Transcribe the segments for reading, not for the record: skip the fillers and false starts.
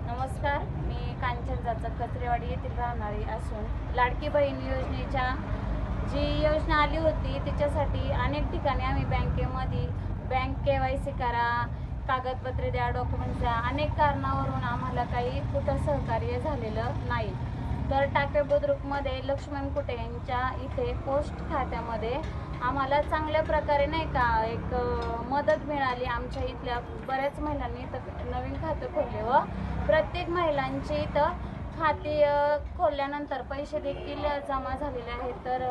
नमस्कार, मी कांचन जाचक कचरेवाडी येथील राहणारी असून लाडकी बहीण योजनेच्या जी योजना आली होती त्याच्यासाठी अनेक ठिकाणी आम्ही बँकेमध्ये बँक KYC करा, कागदपत्रे द्या, डॉक्युमेंट्स द्या, अनेक कारणावरून आम्हाला काही कुठं सहकार्य झालेलं नाही। तर टाकळी बुद्रुकमध्ये लक्ष्मण कुटे यांच्या इथे पोस्ट खात्यामध्ये आम्हाला चांगल्या प्रकारे नाही का एक मदत मिळाली। आमच्या इथल्या बऱ्याच महिलांनी नवीन खातं खोलले व प्रत्येक महिलांची इथं खाती खोलल्यानंतर पैसे देखील जमा झालेले आहेत। तर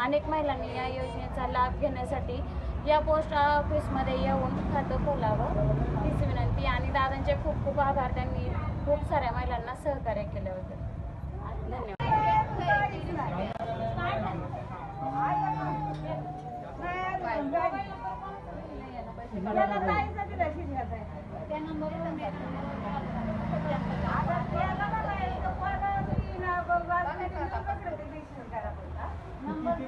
अनेक महिलांनी या योजनेचा लाभ घेण्यासाठी या पोस्ट ऑफिसमध्ये येऊन खातं खोलावं हीच विनंती। आणि दादांचे खूप खूप आभार, त्यांनी खूप साऱ्या महिलांना सहकार्य केल्याबद्दल धन्यवाद। नंबर